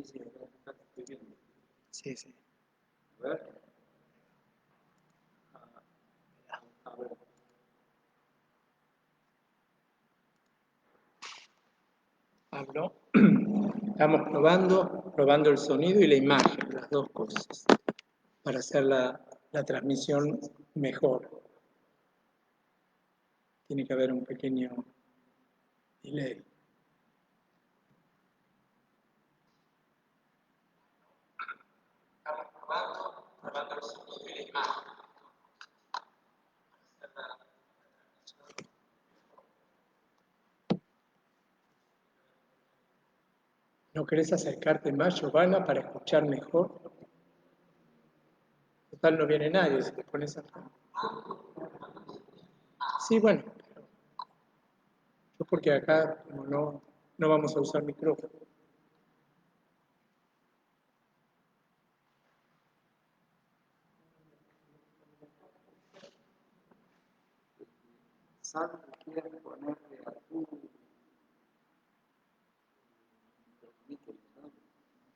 sí, acá te estoy viendo. Sí, sí. A ver. A ver. Hablo. Estamos probando el sonido y la imagen, las dos cosas, para hacer la transmisión mejor. Tiene que haber un pequeño delay. Estamos probando el sonido y la imagen. ¿No querés acercarte más, Giovanna, para escuchar mejor? Total, no viene nadie si te pones acá. Sí, bueno. Yo porque acá como no vamos a usar micrófono. Salvo que quieras ponerle a tu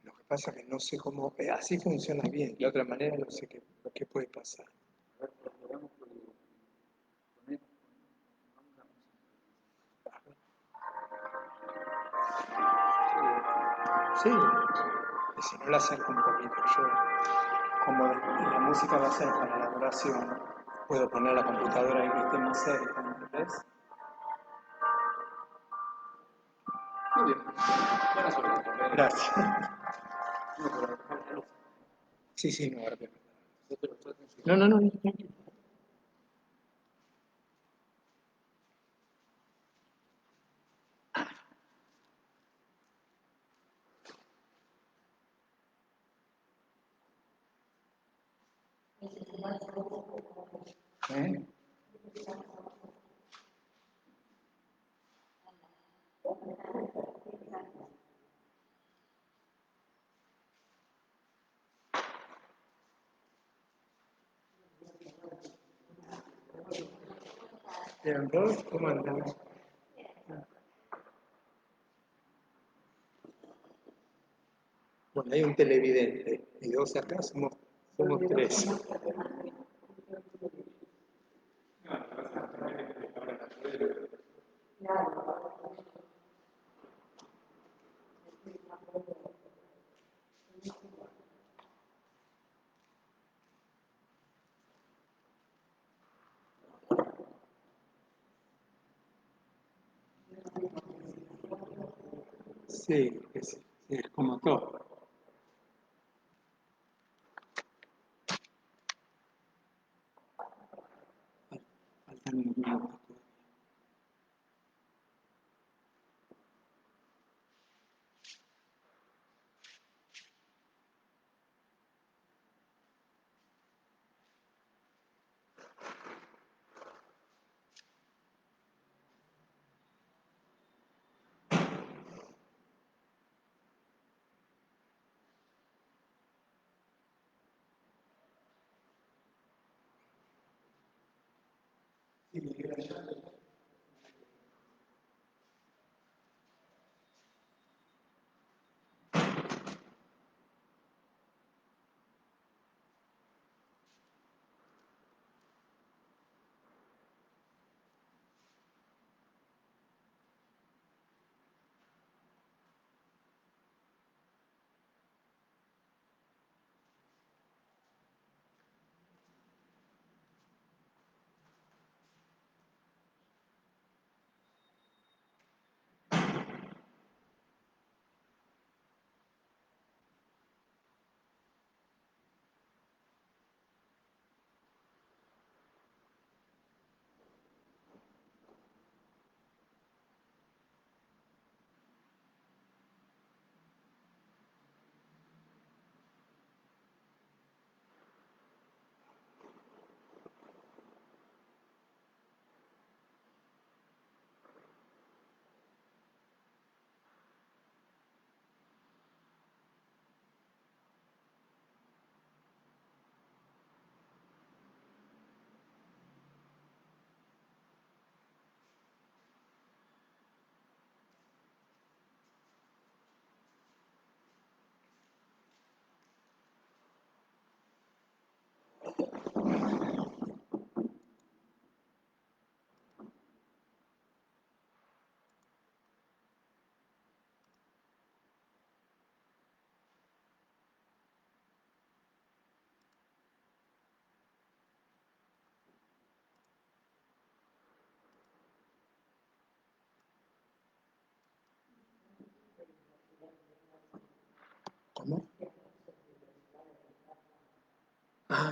Lo que pasa es que no sé cómo, así funciona bien, de otra manera no sé qué puede pasar. A ver, probamos con poner Sí, y si no la acerco un poquito, yo, como la música va a ser para la oración, puedo poner la computadora ahí que esté más cerca, ¿entendés? muy bien. Buena suerte. Gracias. No, pero no. Sí, sí, no, ahora te- Yo te lo estoy haciendo. no, tranquilo. ¿Eh? Bien, ¿vos cómo andás? Bueno, hay un televidente y dos acá somos tres. Sí, es como todo. Faltan unos minutos.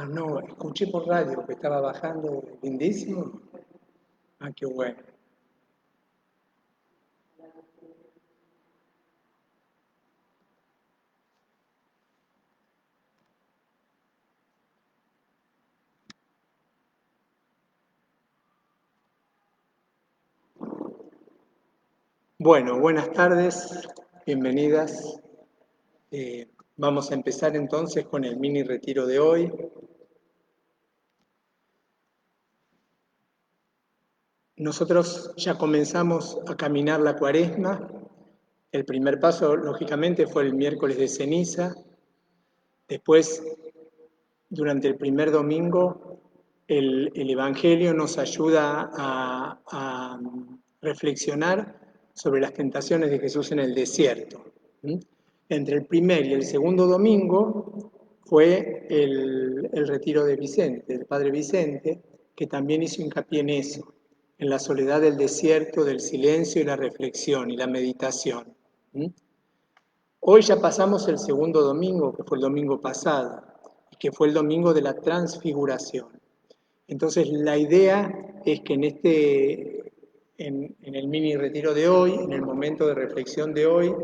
no, escuché por radio que estaba bajando lindísimo. Ah, qué bueno. Bueno, buenas tardes, bienvenidas. Vamos a empezar entonces con el mini retiro de hoy. Nosotros ya comenzamos a caminar la cuaresma. El primer paso, lógicamente, fue el miércoles de ceniza. Después, durante el primer domingo, el Evangelio nos ayuda a reflexionar sobre las tentaciones de Jesús en el desierto. Entre el primer y el segundo domingo fue el retiro de Vicente, del Padre Vicente, que también hizo hincapié en eso, en la soledad del desierto, del silencio y la reflexión y la meditación. Hoy ya pasamos el segundo domingo, que fue el domingo pasado, y que fue el domingo de la transfiguración. Entonces la idea es que en el mini retiro de hoy, en el momento de reflexión de hoy,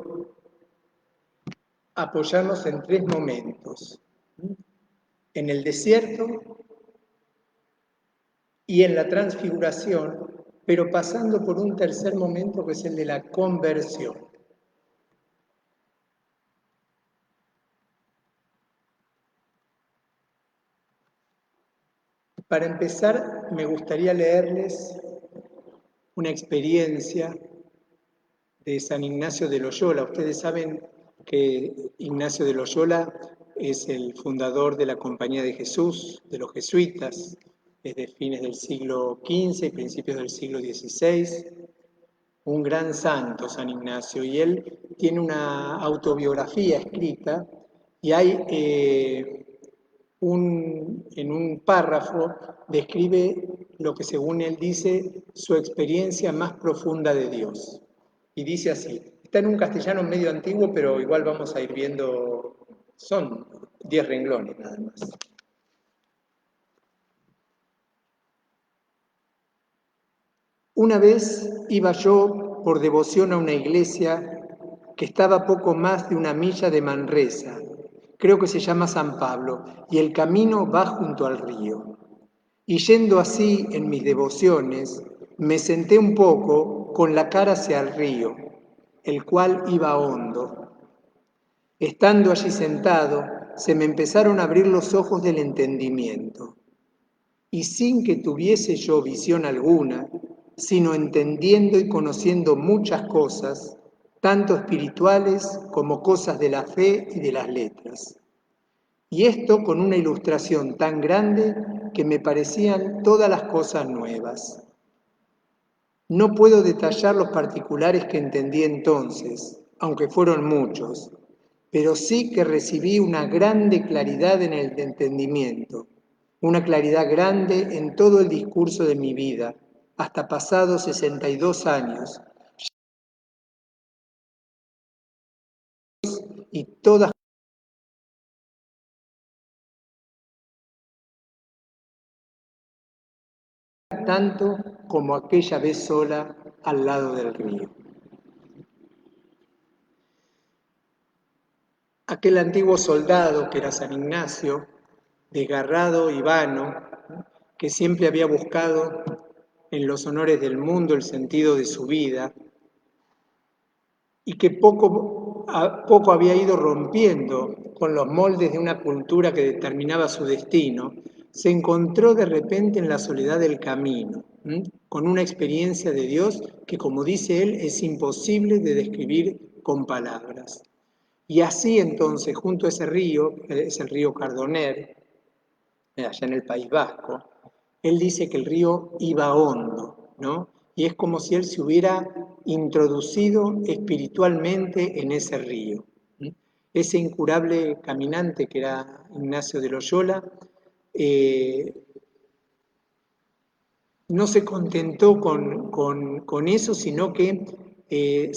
apoyarnos en tres momentos: en el desierto y en la transfiguración, pero pasando por un tercer momento que es el de la conversión. Para empezar, me gustaría leerles una experiencia de San Ignacio de Loyola. Ustedes saben que Ignacio de Loyola es el fundador de la Compañía de Jesús, de los jesuitas, desde fines del siglo XV y principios del siglo XVI. Un gran santo, San Ignacio, y él tiene una autobiografía escrita y hay en un párrafo describe lo que según él dice su experiencia más profunda de Dios. Y dice así, está en un castellano medio antiguo, pero igual vamos a ir viendo, son 10 renglones nada más. Una vez iba yo por devoción a una iglesia que estaba a poco más de 1 milla de Manresa, creo que se llama San Pablo, y el camino va junto al río. Y yendo así en mis devociones, me senté un poco con la cara hacia el río, el cual iba hondo. Estando allí sentado, se me empezaron a abrir los ojos del entendimiento. Y sin que tuviese yo visión alguna, sino entendiendo y conociendo muchas cosas, tanto espirituales como cosas de la fe y de las letras. Y esto con una ilustración tan grande que me parecían todas las cosas nuevas. No puedo detallar los particulares que entendí entonces, aunque fueron muchos, pero sí que recibí una grande claridad en el entendimiento, una claridad grande en todo el discurso de mi vida, hasta pasados 62 años, y todas tanto como aquella vez sola al lado del río. Aquel antiguo soldado que era San Ignacio, desgarrado y vano, que siempre había buscado en los honores del mundo el sentido de su vida y que poco a poco había ido rompiendo con los moldes de una cultura que determinaba su destino, se encontró de repente en la soledad del camino, con una experiencia de Dios que, como dice él, es imposible de describir con palabras. Y así entonces, junto a ese río, es el río Cardoner, allá en el País Vasco, él dice que el río iba hondo, ¿no? Y es como si él se hubiera introducido espiritualmente en ese río. Ese incurable caminante que era Ignacio de Loyola, no se contentó con eso, sino que él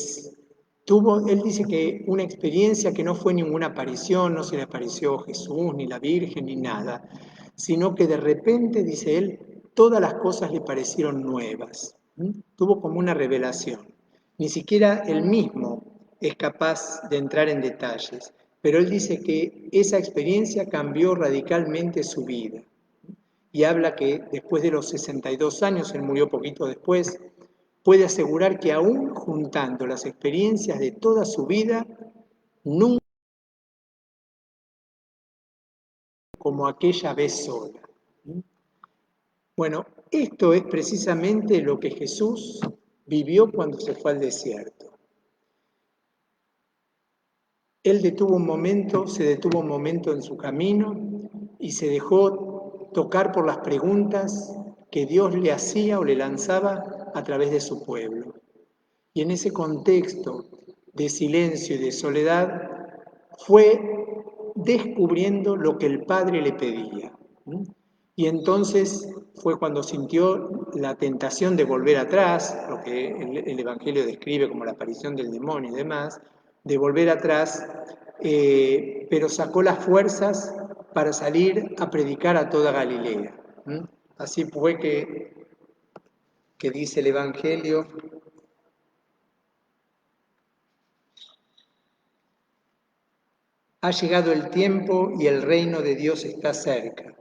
dice que una experiencia que no fue ninguna aparición, no se le apareció Jesús, ni la Virgen, ni nada, sino que de repente, dice él, todas las cosas le parecieron nuevas. Tuvo como una revelación. Ni siquiera él mismo es capaz de entrar en detalles, pero él dice que esa experiencia cambió radicalmente su vida. Y habla que después de los 62 años, él murió poquito después, puede asegurar que aún juntando las experiencias de toda su vida, nunca como aquella vez sola. Bueno, esto es precisamente lo que Jesús vivió cuando se fue al desierto. Él se detuvo un momento en su camino y se dejó tocar por las preguntas que Dios le hacía o le lanzaba a través de su pueblo. Y en ese contexto de silencio y de soledad fue descubriendo lo que el Padre le pedía. Y entonces fue cuando sintió la tentación de volver atrás, lo que el Evangelio describe como la aparición del demonio y demás, de volver atrás, pero sacó las fuerzas para salir a predicar a toda Galilea. Así fue que dice el Evangelio: ha llegado el tiempo y el reino de Dios está cerca.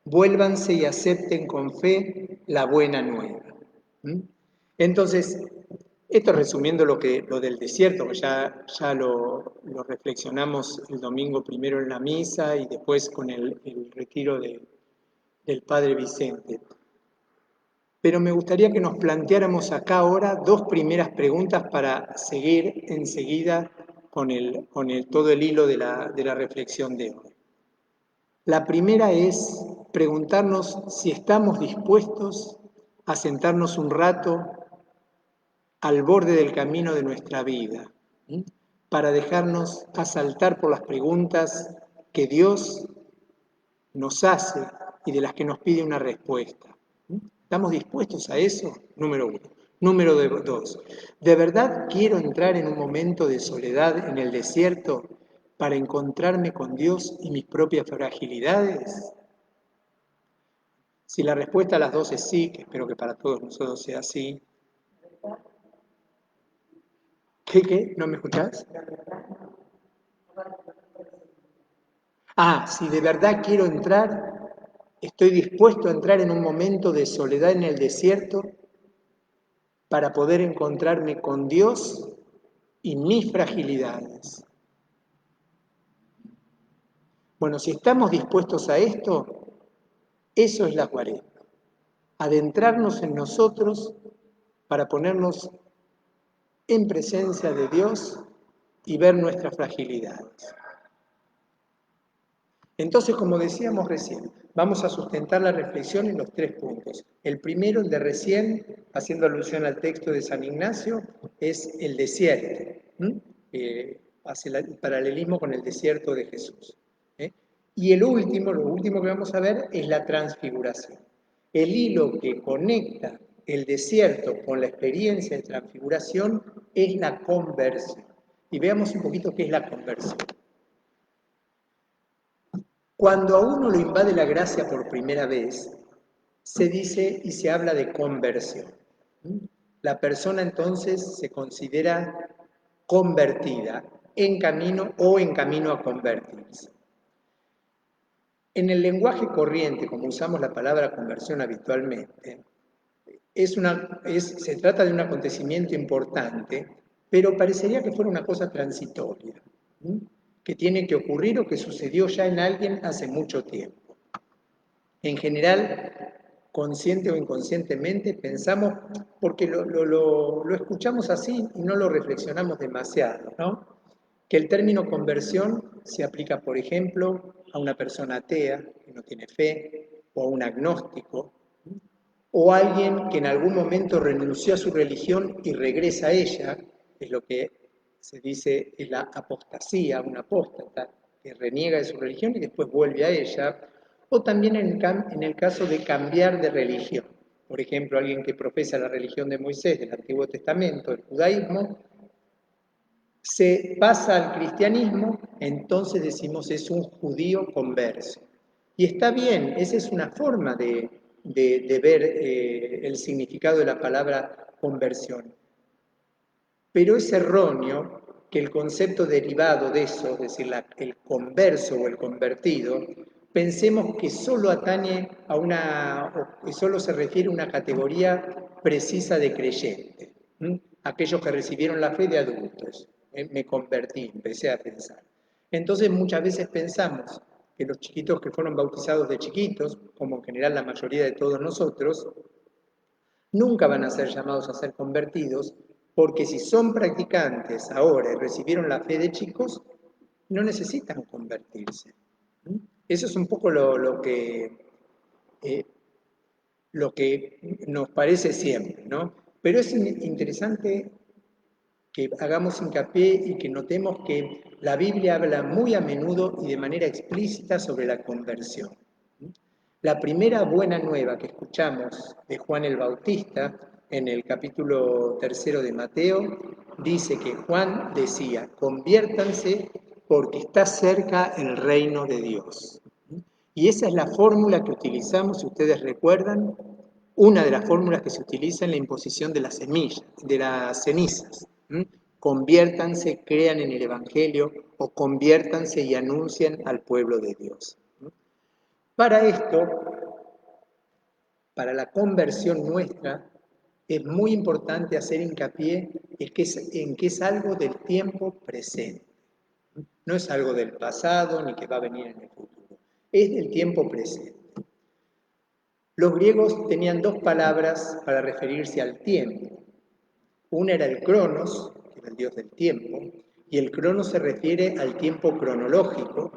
Vuélvanse y acepten con fe la buena nueva. Entonces, esto resumiendo lo del desierto, que ya lo reflexionamos el domingo primero en la misa y después con el retiro del Padre Vicente. Pero me gustaría que nos planteáramos acá ahora dos primeras preguntas para seguir enseguida con todo el hilo de la reflexión de hoy. La primera es preguntarnos si estamos dispuestos a sentarnos un rato al borde del camino de nuestra vida, para dejarnos asaltar por las preguntas que Dios nos hace y de las que nos pide una respuesta. ¿Estamos dispuestos a eso? Número uno. Número dos, ¿de verdad quiero entrar en un momento de soledad en el desierto para encontrarme con Dios y mis propias fragilidades? Si la respuesta a las dos es sí, que espero que para todos nosotros sea así. ¿Qué? ¿No me escuchás? Si de verdad quiero entrar, estoy dispuesto a entrar en un momento de soledad en el desierto para poder encontrarme con Dios y mis fragilidades. Bueno, si estamos dispuestos a esto, eso es la cuaresma. Adentrarnos en nosotros para ponernos en presencia de Dios y ver nuestras fragilidades. Entonces, como decíamos recién, vamos a sustentar la reflexión en los tres puntos. El primero, el de recién, haciendo alusión al texto de San Ignacio, es el desierto. Hace el paralelismo con el desierto de Jesús. Y lo último que vamos a ver es la transfiguración. El hilo que conecta el desierto con la experiencia de transfiguración es la conversión. Y veamos un poquito qué es la conversión. Cuando a uno lo invade la gracia por primera vez, se dice y se habla de conversión. La persona entonces se considera convertida, en camino a convertirse. En el lenguaje corriente, como usamos la palabra conversión habitualmente, se trata de un acontecimiento importante, pero parecería que fuera una cosa transitoria, que tiene que ocurrir o que sucedió ya en alguien hace mucho tiempo. En general, consciente o inconscientemente, pensamos, porque lo escuchamos así y no lo reflexionamos demasiado, ¿no? Que el término conversión se aplica, por ejemplo, a una persona atea que no tiene fe, o a un agnóstico, o a alguien que en algún momento renunció a su religión y regresa a ella, es lo que se dice es la apostasía, un apóstata que reniega de su religión y después vuelve a ella, o también en el caso de cambiar de religión. Por ejemplo, alguien que profesa la religión de Moisés del Antiguo Testamento, el judaísmo, se pasa al cristianismo, entonces decimos es un judío converso. Y está bien, esa es una forma de ver el significado de la palabra conversión. Pero es erróneo que el concepto derivado de eso, es decir, el converso o el convertido, pensemos que solo atañe a o que solo se refiere a una categoría precisa de creyente. Aquellos que recibieron la fe de adultos. Me convertí, empecé a pensar. Entonces muchas veces pensamos que los chiquitos que fueron bautizados de chiquitos, como en general la mayoría de todos nosotros, nunca van a ser llamados a ser convertidos, porque si son practicantes ahora y recibieron la fe de chicos, no necesitan convertirse. Eso es un poco eh, lo que nos parece siempre, ¿no? Pero es interesante que hagamos hincapié y que notemos que la Biblia habla muy a menudo y de manera explícita sobre la conversión. La primera buena nueva que escuchamos de Juan el Bautista en el capítulo 3 de Mateo dice que Juan decía, conviértanse porque está cerca el reino de Dios. Y esa es la fórmula que utilizamos, si ustedes recuerdan, una de las fórmulas que se utiliza en la imposición de las semillas, de las cenizas. Conviértanse, crean en el Evangelio o conviértanse y anuncien al pueblo de Dios. Para esto, para la conversión nuestra, es muy importante hacer hincapié en que es algo del tiempo presente. No es algo del pasado ni que va a venir en el futuro. Es del tiempo presente. Los griegos tenían dos palabras para referirse al tiempo. Una era el cronos, que era el dios del tiempo, y el cronos se refiere al tiempo cronológico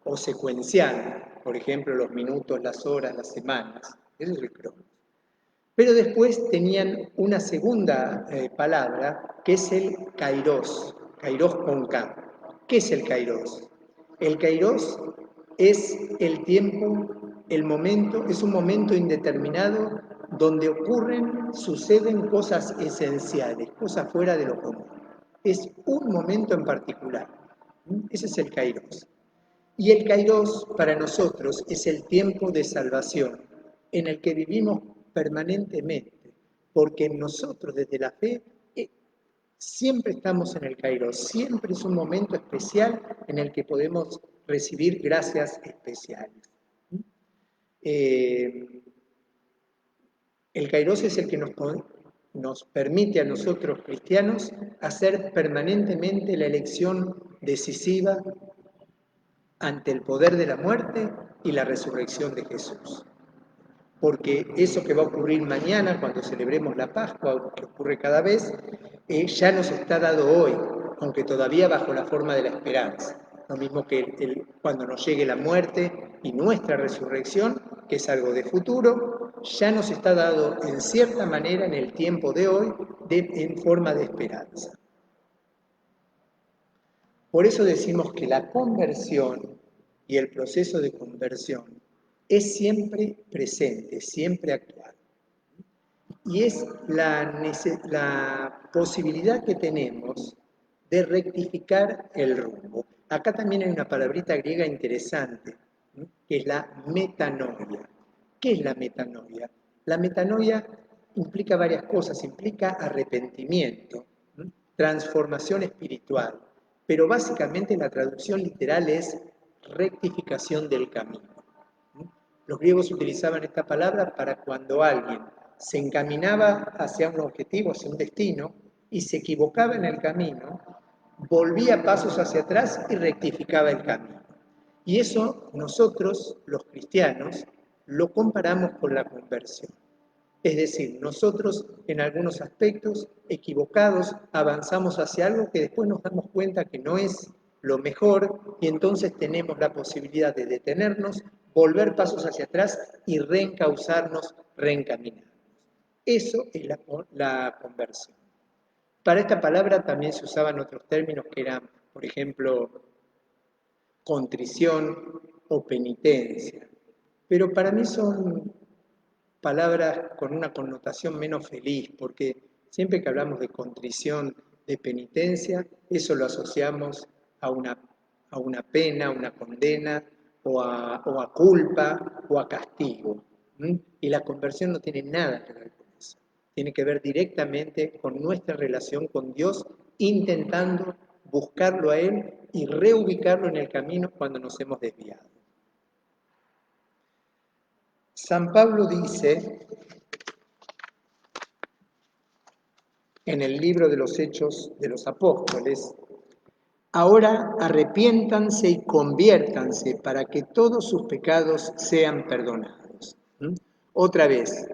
o secuencial, por ejemplo, los minutos, las horas, las semanas. Eso es el cronos. Pero después tenían una segunda palabra, que es el kairos, kairos con K. ¿Qué es el kairos? El kairos es el tiempo, el momento, es un momento indeterminado donde suceden cosas esenciales, cosas fuera de lo común. Es un momento en particular. Ese es el kairos. Y el kairos para nosotros es el tiempo de salvación en el que vivimos permanentemente, porque nosotros desde la fe siempre estamos en el kairos, siempre es un momento especial en el que podemos recibir gracias especiales. El kairos es el que nos permite a nosotros cristianos hacer permanentemente la elección decisiva ante el poder de la muerte y la resurrección de Jesús. Porque eso que va a ocurrir mañana cuando celebremos la Pascua, que ocurre cada vez, ya nos está dado hoy, aunque todavía bajo la forma de la esperanza. Lo mismo que cuando nos llegue la muerte y nuestra resurrección, que es algo de futuro, ya nos está dado en cierta manera en el tiempo de hoy en forma de esperanza. Por eso decimos que la conversión y el proceso de conversión es siempre presente, siempre actual. Y es la posibilidad que tenemos de rectificar el rumbo. Acá también hay una palabrita griega interesante, que es la metanoia. ¿Qué es la metanoia? La metanoia implica varias cosas, implica arrepentimiento, transformación espiritual, pero básicamente la traducción literal es rectificación del camino. Los griegos utilizaban esta palabra para cuando alguien se encaminaba hacia un objetivo, hacia un destino, y se equivocaba en el camino, volvía pasos hacia atrás y rectificaba el camino. Y eso nosotros, los cristianos, lo comparamos con la conversión. Es decir, nosotros en algunos aspectos equivocados avanzamos hacia algo que después nos damos cuenta que no es lo mejor y entonces tenemos la posibilidad de detenernos, volver pasos hacia atrás y reencauzarnos, reencaminarnos. Eso es la conversión. Para esta palabra también se usaban otros términos que eran, por ejemplo, contrición o penitencia. Pero para mí son palabras con una connotación menos feliz, porque siempre que hablamos de contrición, de penitencia, eso lo asociamos a una pena, a una condena, o a culpa o a castigo. Y la conversión no tiene nada que ver con eso. Tiene que ver directamente con nuestra relación con Dios, intentando buscarlo a Él y reubicarlo en el camino cuando nos hemos desviado. San Pablo dice en el libro de los Hechos de los Apóstoles: ahora arrepiéntanse y conviértanse para que todos sus pecados sean perdonados. Otra vez,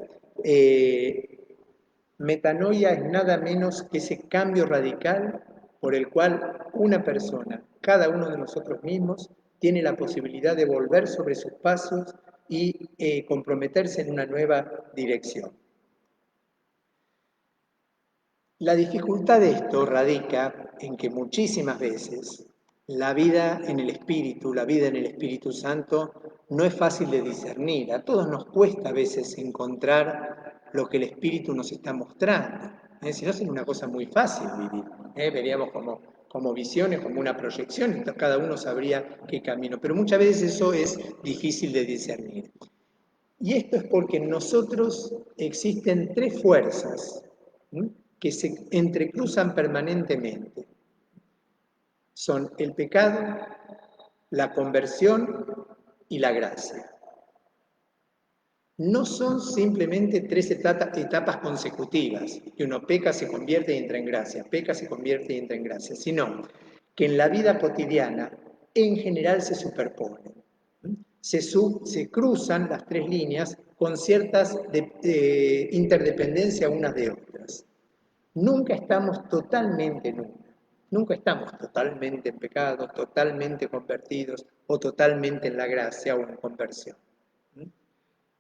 metanoia es nada menos que ese cambio radical por el cual una persona, cada uno de nosotros mismos, tiene la posibilidad de volver sobre sus pasos y comprometerse en una nueva dirección. La dificultad de esto radica en que muchísimas veces la vida en el Espíritu, la vida en el Espíritu Santo, no es fácil de discernir. A todos nos cuesta a veces encontrar lo que el Espíritu nos está mostrando. Si no, sería una cosa muy fácil vivir. Veríamos como visiones, como una proyección, entonces cada uno sabría qué camino. Pero muchas veces eso es difícil de discernir. Y esto es porque en nosotros existen tres fuerzas que se entrecruzan permanentemente. Son el pecado, la conversión y la gracia. No son simplemente tres etapas consecutivas, que uno peca, se convierte y entra en gracia, peca, se convierte y entra en gracia, sino que en la vida cotidiana en general se superponen. Se cruzan las tres líneas con ciertas interdependencia unas de otras. Nunca estamos totalmente en una. Nunca estamos totalmente en pecado, totalmente convertidos o totalmente en la gracia o en conversión.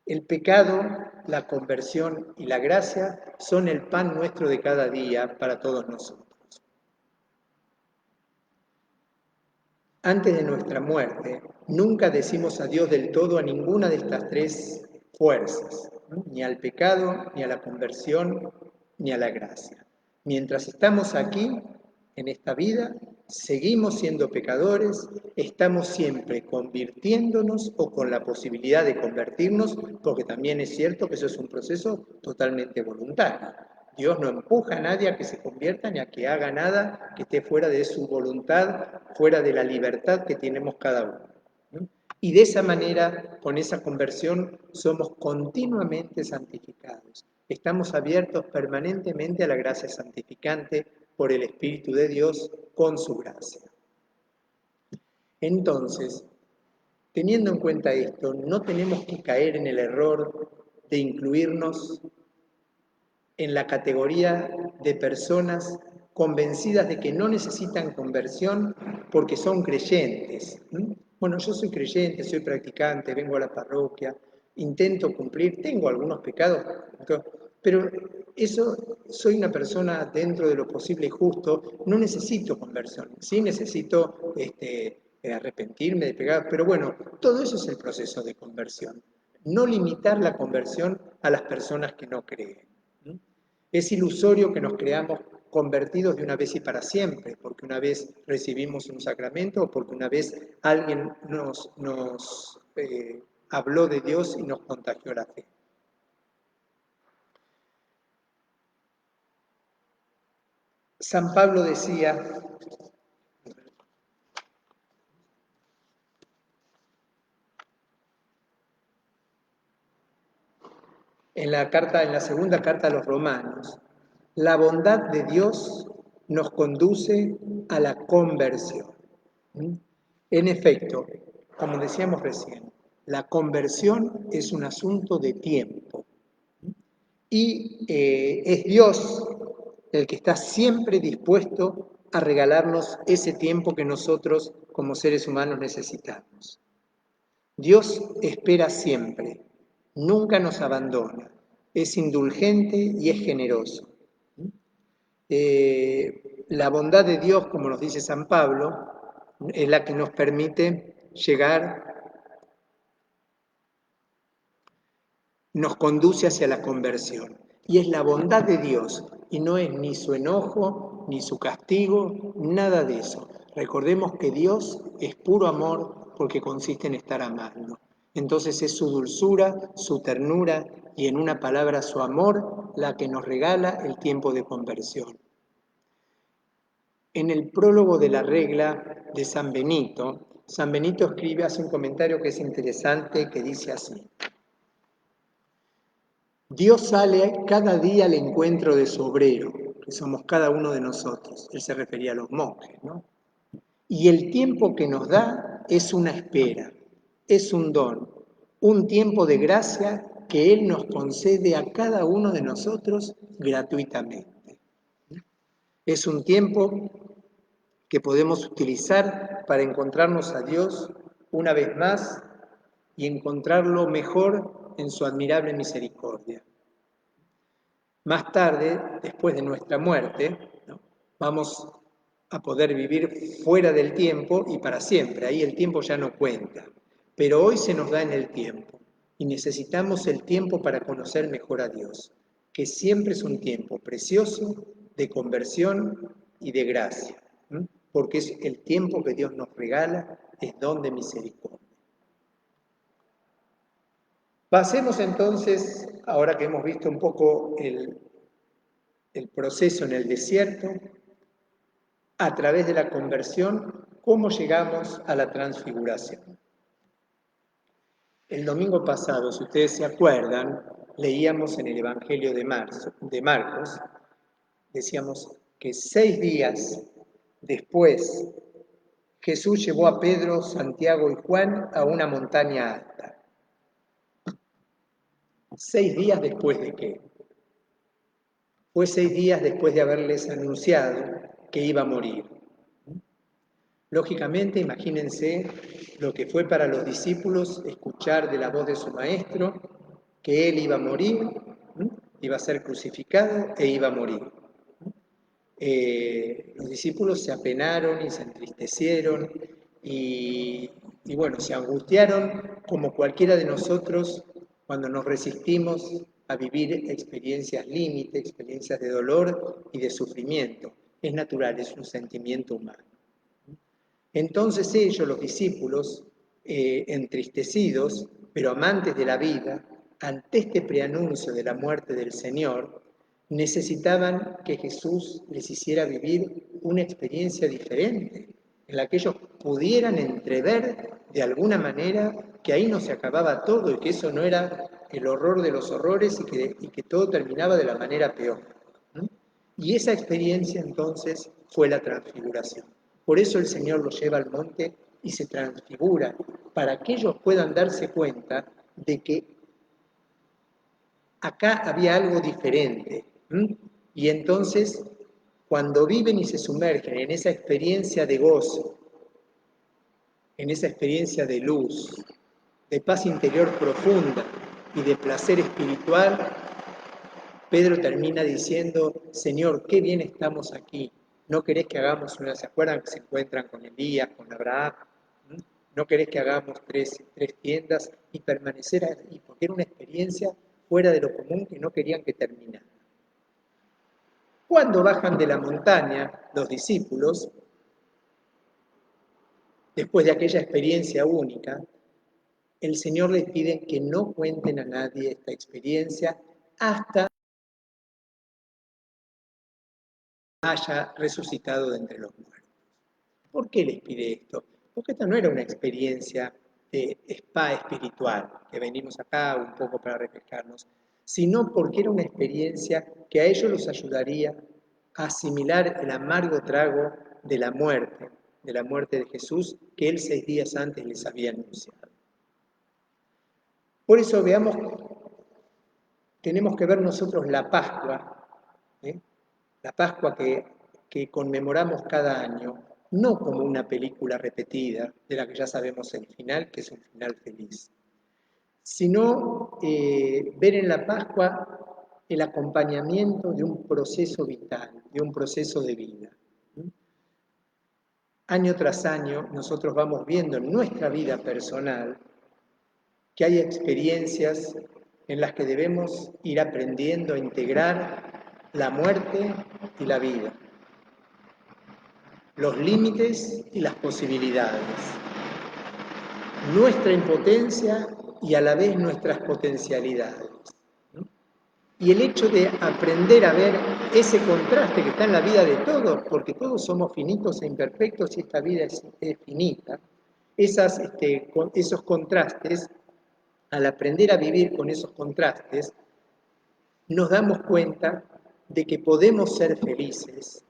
El pecado, la conversión y la gracia son el pan nuestro de cada día para todos nosotros. Antes de nuestra muerte, nunca decimos adiós del todo a ninguna de estas tres fuerzas, ni al pecado, ni a la conversión, ni a la gracia. Mientras estamos aquí, en esta vida, seguimos siendo pecadores, estamos siempre convirtiéndonos o con la posibilidad de convertirnos, porque también es cierto que eso es un proceso totalmente voluntario. Dios no empuja a nadie a que se convierta ni a que haga nada que esté fuera de su voluntad, fuera de la libertad que tenemos cada uno. Y de esa manera, con esa conversión, somos continuamente santificados. Estamos abiertos permanentemente a la gracia santificante por el Espíritu de Dios con su gracia. Entonces, teniendo en cuenta esto, no tenemos que caer en el error de incluirnos en la categoría de personas convencidas de que no necesitan conversión porque son creyentes. Bueno, yo soy creyente, soy practicante, vengo a la parroquia, intento cumplir, tengo algunos pecados, pero eso, soy una persona dentro de lo posible y justo, no necesito conversión, sí necesito arrepentirme de pecados, pero bueno, todo eso es el proceso de conversión. No limitar la conversión a las personas que no creen. Es ilusorio que nos creamos convertidos de una vez y para siempre, porque una vez recibimos un sacramento o porque una vez alguien nos habló de Dios y nos contagió la fe. San Pablo decía, en la segunda carta a los Romanos, la bondad de Dios nos conduce a la conversión. En efecto, como decíamos recién, la conversión es un asunto de tiempo. Y es Dios el que está siempre dispuesto a regalarnos ese tiempo que nosotros como seres humanos necesitamos. Dios espera siempre, nunca nos abandona, es indulgente y es generoso. La bondad de Dios, como nos dice San Pablo, es la que nos permite llegar, nos conduce hacia la conversión. Y es la bondad de Dios, y no es ni su enojo, ni su castigo, nada de eso. Recordemos que Dios es puro amor, porque consiste en estar amando. Entonces es su dulzura, su ternura y en una palabra su amor la que nos regala el tiempo de conversión. En el prólogo de la regla de San Benito escribe, hace un comentario que es interesante, que dice así: Dios sale cada día al encuentro de su obrero, que somos cada uno de nosotros. Él se refería a los monjes, ¿no? Y el tiempo que nos da es una espera, es un don, un tiempo de gracia que Él nos concede a cada uno de nosotros gratuitamente. Es un tiempo que podemos utilizar para encontrarnos a Dios una vez más y encontrarlo mejor en su admirable misericordia. Más tarde, después de nuestra muerte, ¿no?, vamos a poder vivir fuera del tiempo y para siempre. Ahí el tiempo ya no cuenta. Pero hoy se nos da en el tiempo y necesitamos el tiempo para conocer mejor a Dios, que siempre es un tiempo precioso de conversión y de gracia, ¿m? Porque es el tiempo que Dios nos regala, es don de misericordia. Pasemos entonces, ahora que hemos visto un poco el proceso en el desierto, a través de la conversión, cómo llegamos a la transfiguración. El domingo pasado, si ustedes se acuerdan, leíamos en el Evangelio de Marcos, decíamos que 6 días después Jesús llevó a Pedro, Santiago y Juan a una montaña alta. 6 días después de qué? Fue 6 días después de haberles anunciado que iba a morir. Lógicamente, imagínense lo que fue para los discípulos escuchar de la voz de su maestro que él iba a morir, iba a ser crucificado e iba a morir. Los discípulos se apenaron y se entristecieron y bueno, se angustiaron como cualquiera de nosotros cuando nos resistimos a vivir experiencias límite, experiencias de dolor y de sufrimiento. Es natural, es un sentimiento humano. Entonces ellos, los discípulos, entristecidos, pero amantes de la vida, ante este preanuncio de la muerte del Señor, necesitaban que Jesús les hiciera vivir una experiencia diferente, en la que ellos pudieran entrever de alguna manera que ahí no se acababa todo y que eso no era el horror de los horrores y que todo terminaba de la manera peor. Y esa experiencia entonces fue la transfiguración. Por eso el Señor los lleva al monte y se transfigura, para que ellos puedan darse cuenta de que acá había algo diferente. Y entonces, cuando viven y se sumergen en esa experiencia de gozo, en esa experiencia de luz, de paz interior profunda y de placer espiritual, Pedro termina diciendo: Señor, qué bien estamos aquí. ¿No querés que hagamos una? ¿Se acuerdan que se encuentran con Elías, con Abraham? ¿No querés que hagamos tres tiendas y permanecer ahí? Porque era una experiencia fuera de lo común que no querían que terminara. Cuando bajan de la montaña los discípulos, después de aquella experiencia única, el Señor les pide que no cuenten a nadie esta experiencia hasta haya resucitado de entre los muertos. ¿Por qué les pide esto? Porque esta no era una experiencia de spa espiritual, que venimos acá un poco para refrescarnos, sino porque era una experiencia que a ellos los ayudaría a asimilar el amargo trago de la muerte de Jesús, que Él 6 días antes les había anunciado. Por eso veamos, tenemos que ver nosotros la Pascua, la Pascua que conmemoramos cada año, no como una película repetida de la que ya sabemos el final, que es un final feliz, sino ver en la Pascua el acompañamiento de un proceso vital, de un proceso de vida. Año tras año nosotros vamos viendo en nuestra vida personal que hay experiencias en las que debemos ir aprendiendo a integrar la muerte y la vida, los límites y las posibilidades. nuestra impotencia y a la vez nuestras potencialidades. ¿No? Y el hecho de aprender a ver ese contraste que está en la vida de todos, porque todos somos finitos e imperfectos y esta vida es finita, esos contrastes, al aprender a vivir con esos contrastes, nos damos cuenta de que podemos ser felices,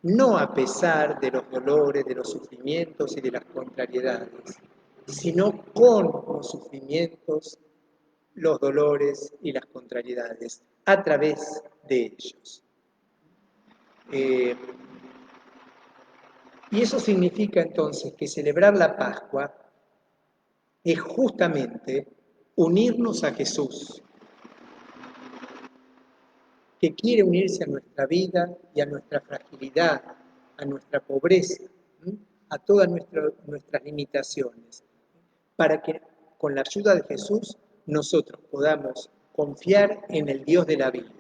no a pesar de los dolores, de los sufrimientos y de las contrariedades, sino con los sufrimientos, los dolores y las contrariedades, a través de ellos. Y eso significa entonces que celebrar la Pascua es justamente unirnos a Jesús, que quiere unirse a nuestra vida y a nuestra fragilidad, a nuestra pobreza, a todas nuestras limitaciones, para que con la ayuda de Jesús nosotros podamos confiar en el Dios de la vida.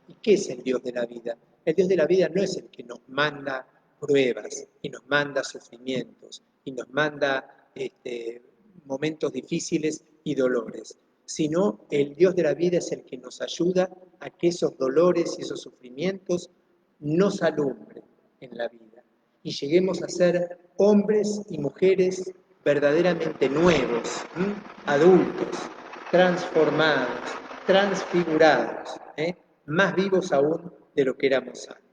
¿Y qué es el Dios de la vida? El Dios de la vida no es el que nos manda pruebas y nos manda sufrimientos y nos manda momentos difíciles y dolores, sino el Dios de la vida es el que nos ayuda a que esos dolores y esos sufrimientos nos alumbren en la vida y lleguemos a ser hombres y mujeres verdaderamente nuevos, adultos, transformados, transfigurados, más vivos aún de lo que éramos antes.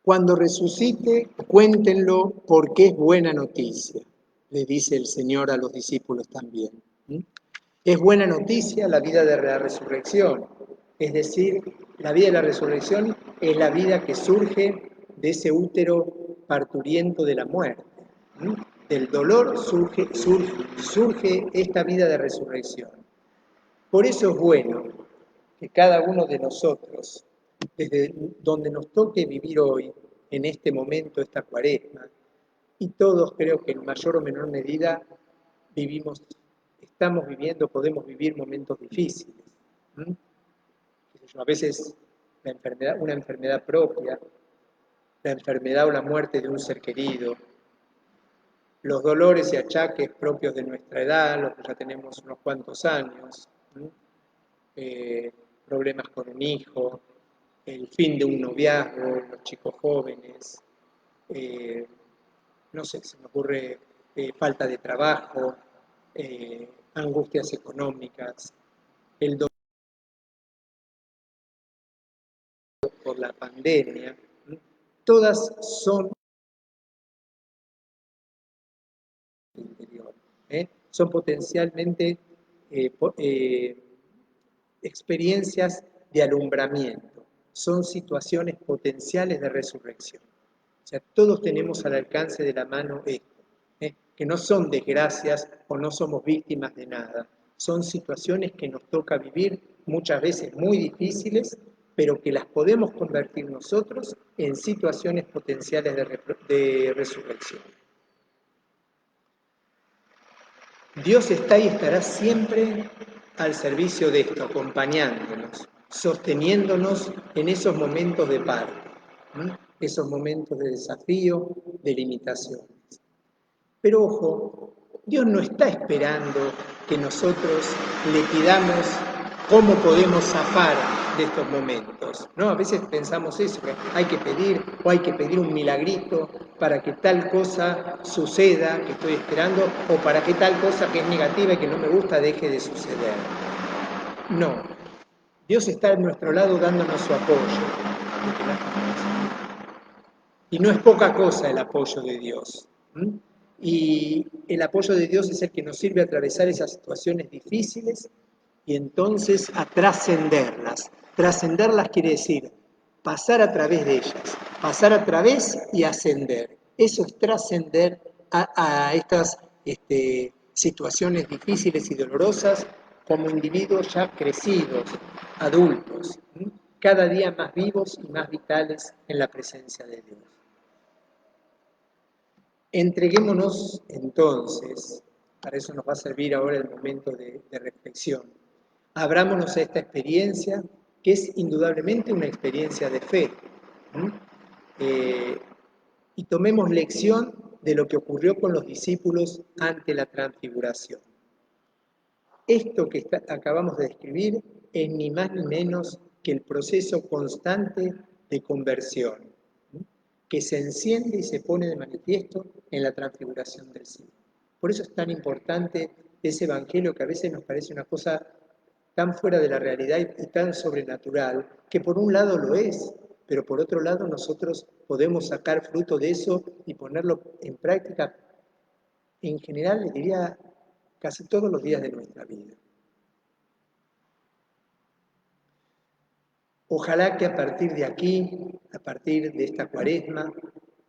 Cuando resucite, cuéntenlo porque es buena noticia, le dice el Señor a los discípulos también. Es buena noticia la vida de la resurrección, es decir, la vida de la resurrección es la vida que surge de ese útero parturiento de la muerte. Del dolor surge esta vida de resurrección. Por eso es bueno que cada uno de nosotros, desde donde nos toque vivir hoy, en este momento, esta cuaresma, y todos creo que en mayor o menor medida estamos viviendo, podemos vivir momentos difíciles. A veces una enfermedad propia, la enfermedad o la muerte de un ser querido, los dolores y achaques propios de nuestra edad, los que ya tenemos unos cuantos años, problemas con un hijo, el fin de un noviazgo, los chicos jóvenes, no sé, se me ocurre falta de trabajo, angustias económicas, el dolor por la pandemia, todas son interior, son potencialmente experiencias de alumbramiento, son situaciones potenciales de resurrección. O sea, todos tenemos al alcance de la mano esto, que no son desgracias o no somos víctimas de nada, son situaciones que nos toca vivir muchas veces muy difíciles, pero que las podemos convertir nosotros en situaciones potenciales de resurrección. Dios está y estará siempre al servicio de esto, acompañándonos, sosteniéndonos en esos momentos de paro, esos momentos de desafío, de limitaciones. Pero ojo, Dios no está esperando que nosotros le pidamos cómo podemos zafar de estos momentos, ¿no? A veces pensamos eso, que hay que pedir un milagrito para que tal cosa suceda que estoy esperando o para que tal cosa que es negativa y que no me gusta deje de suceder. No, Dios está a nuestro lado dándonos su apoyo. Y no es poca cosa el apoyo de Dios. Y el apoyo de Dios es el que nos sirve a atravesar esas situaciones difíciles y entonces a trascenderlas. Trascenderlas quiere decir pasar a través de ellas, pasar a través y ascender. Eso es trascender a estas situaciones difíciles y dolorosas como individuos ya crecidos, adultos, cada día más vivos y más vitales en la presencia de Dios. Entreguémonos entonces Para eso nos va a servir ahora el momento de reflexión. Abrámonos a esta experiencia, que es indudablemente una experiencia de fe. Y tomemos lección de lo que ocurrió con los discípulos ante la transfiguración. Esto que acabamos de describir es ni más ni menos que el proceso constante de conversión, que se enciende y se pone de manifiesto en la transfiguración del Señor. Por eso es tan importante ese evangelio que a veces nos parece una cosa tan fuera de la realidad y tan sobrenatural, que por un lado lo es, pero por otro lado nosotros podemos sacar fruto de eso y ponerlo en práctica, en general, les diría, casi todos los días de nuestra vida. Ojalá que a partir de aquí, a partir de esta cuaresma,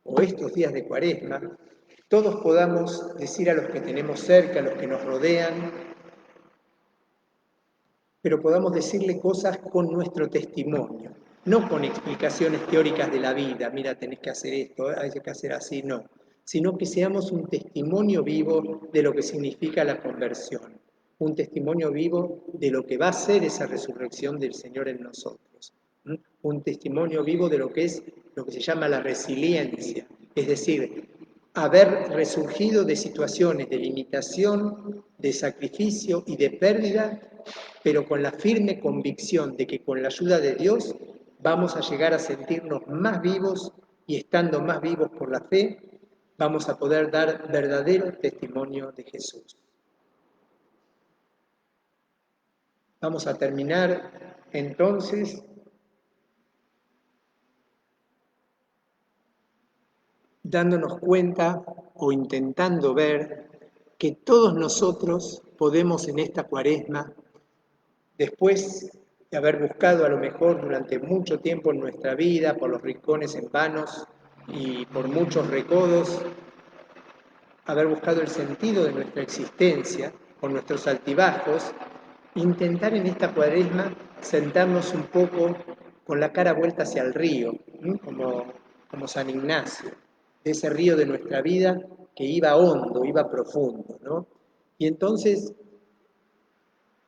o estos días de cuaresma, todos podamos decir a los que tenemos cerca, a los que nos rodean, pero podamos decirle cosas con nuestro testimonio, no con explicaciones teóricas de la vida, mira, tenés que hacer esto, hay que hacer así, no, sino que seamos un testimonio vivo de lo que significa la conversión, un testimonio vivo de lo que va a ser esa resurrección del Señor en nosotros, un testimonio vivo de lo que es lo que se llama la resiliencia, es decir, haber resurgido de situaciones de limitación, de sacrificio y de pérdida, pero con la firme convicción de que con la ayuda de Dios vamos a llegar a sentirnos más vivos y estando más vivos por la fe, vamos a poder dar verdadero testimonio de Jesús. Vamos a terminar entonces dándonos cuenta o intentando ver que todos nosotros podemos en esta cuaresma, después de haber buscado a lo mejor durante mucho tiempo en nuestra vida, por los rincones en vanos y por muchos recodos, haber buscado el sentido de nuestra existencia, con nuestros altibajos, intentar en esta cuaresma sentarnos un poco con la cara vuelta hacia el río, como San Ignacio, de ese río de nuestra vida que iba hondo, iba profundo, ¿no? Y entonces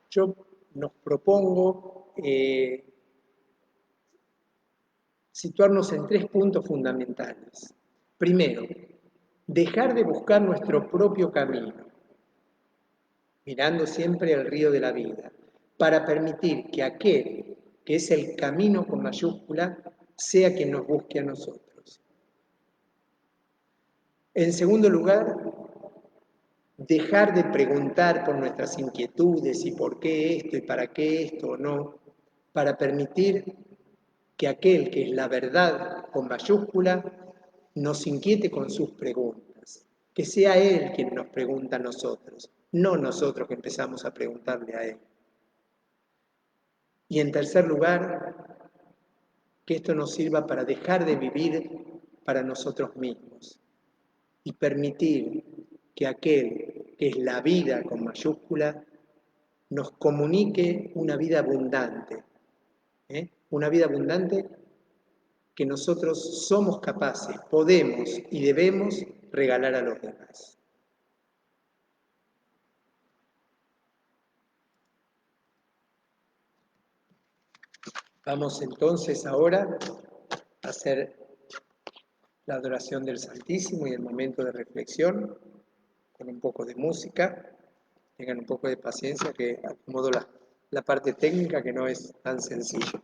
yo nos propongo situarnos en 3 puntos fundamentales. Primero, dejar de buscar nuestro propio camino, mirando siempre el río de la vida, para permitir que aquel que es el camino con mayúscula sea quien nos busque a nosotros. En segundo lugar, dejar de preguntar por nuestras inquietudes y por qué esto y para qué esto o no, para permitir que aquel que es la verdad con mayúscula nos inquiete con sus preguntas, que sea Él quien nos pregunta a nosotros, no nosotros que empezamos a preguntarle a Él. Y en tercer lugar, que esto nos sirva para dejar de vivir para nosotros mismos y permitir que aquel que es la vida con mayúscula nos comunique una vida abundante, una vida abundante que nosotros somos capaces, podemos y debemos regalar a los demás. Vamos entonces ahora a hacer la adoración del Santísimo y el momento de reflexión con un poco de música. Tengan un poco de paciencia que acomodo la parte técnica que no es tan sencilla.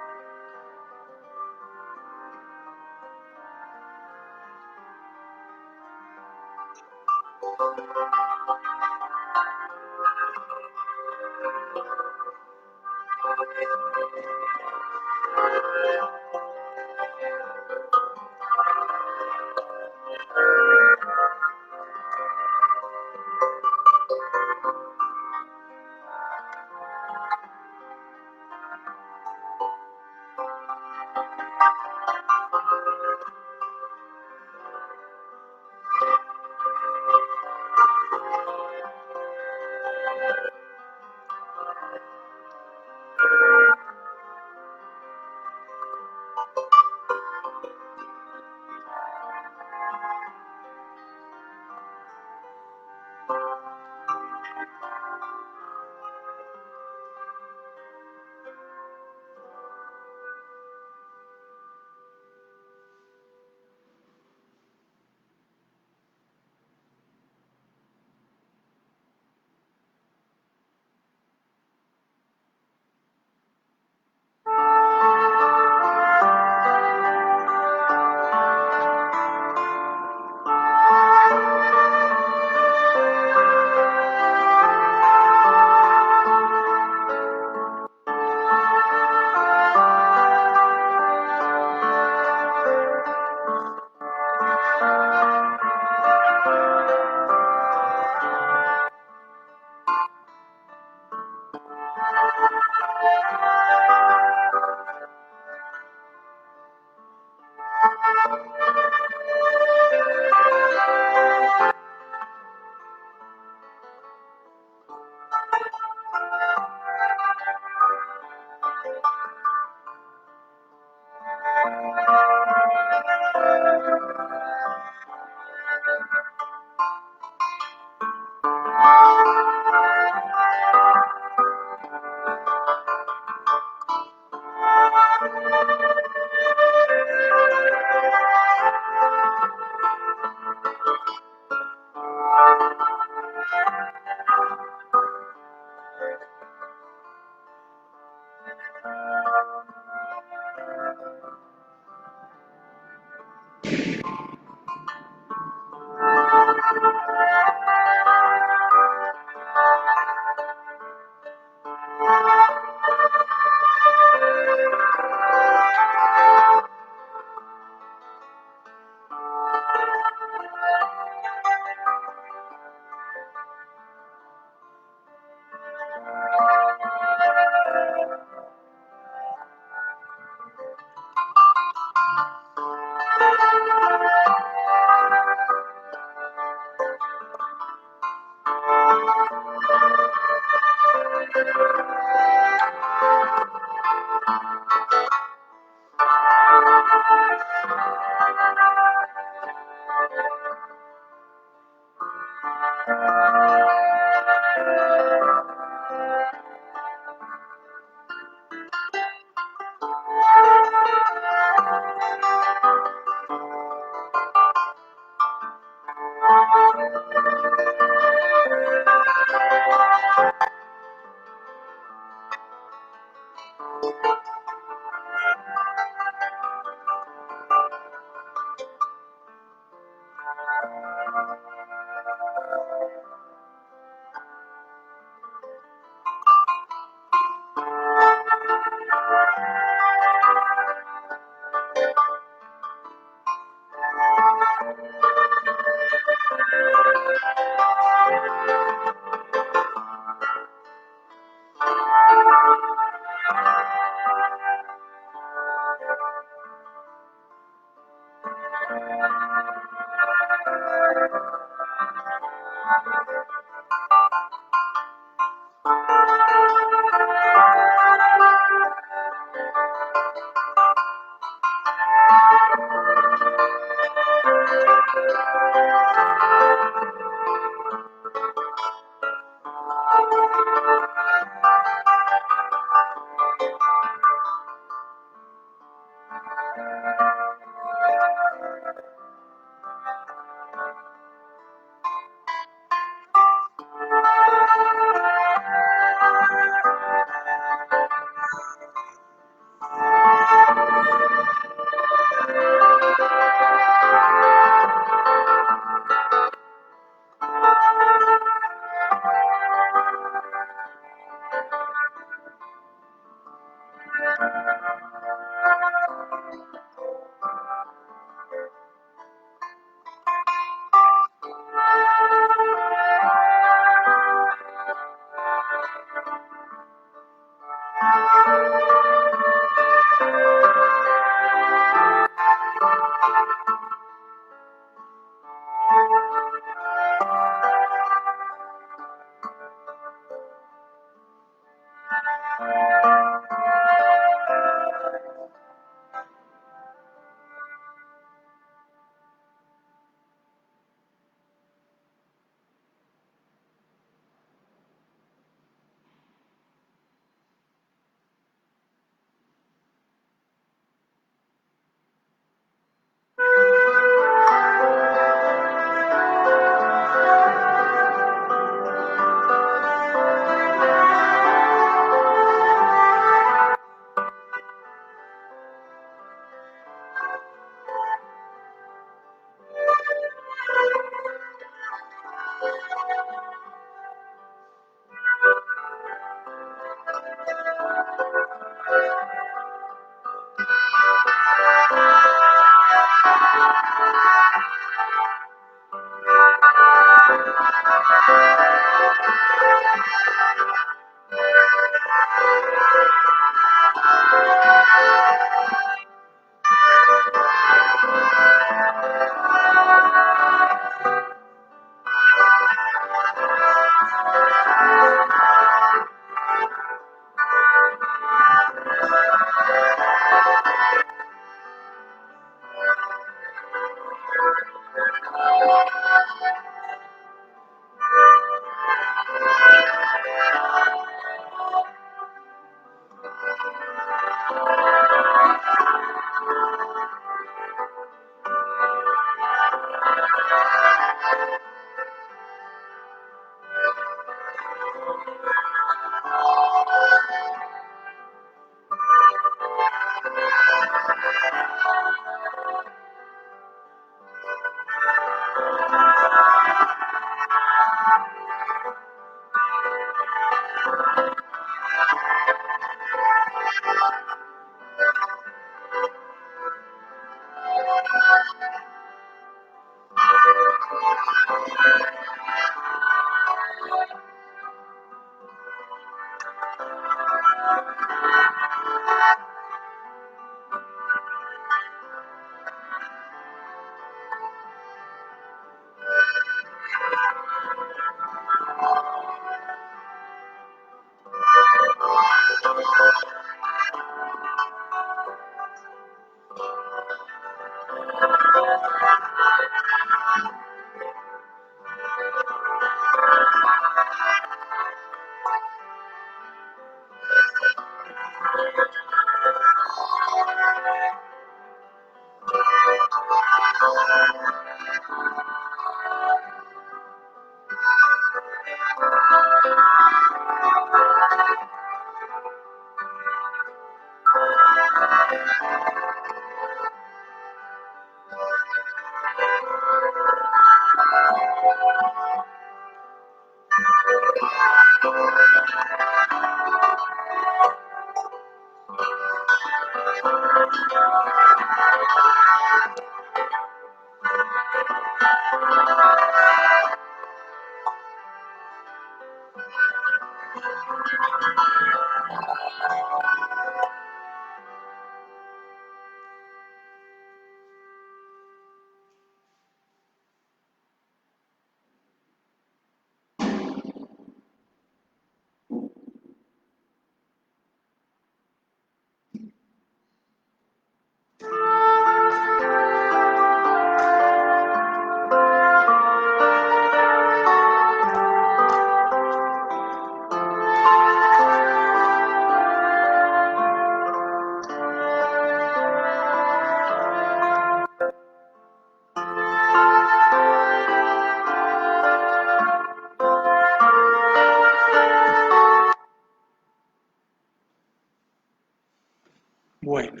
Bueno,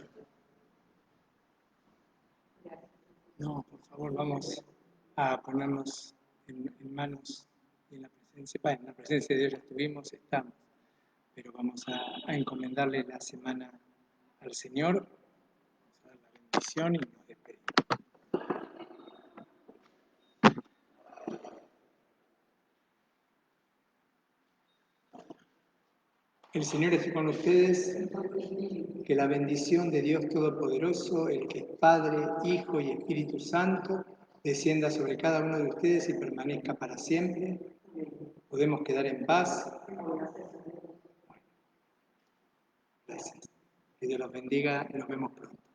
no, por favor, vamos a ponernos en manos y en la presencia, bueno, en la presencia de Dios ya estuvimos, estamos, pero vamos a encomendarle la semana al Señor, vamos a dar la bendición y nos despedimos. El Señor esté con ustedes, que la bendición de Dios Todopoderoso, el que es Padre, Hijo y Espíritu Santo, descienda sobre cada uno de ustedes y permanezca para siempre. Podemos quedar en paz. Gracias. Que Dios los bendiga y nos vemos pronto.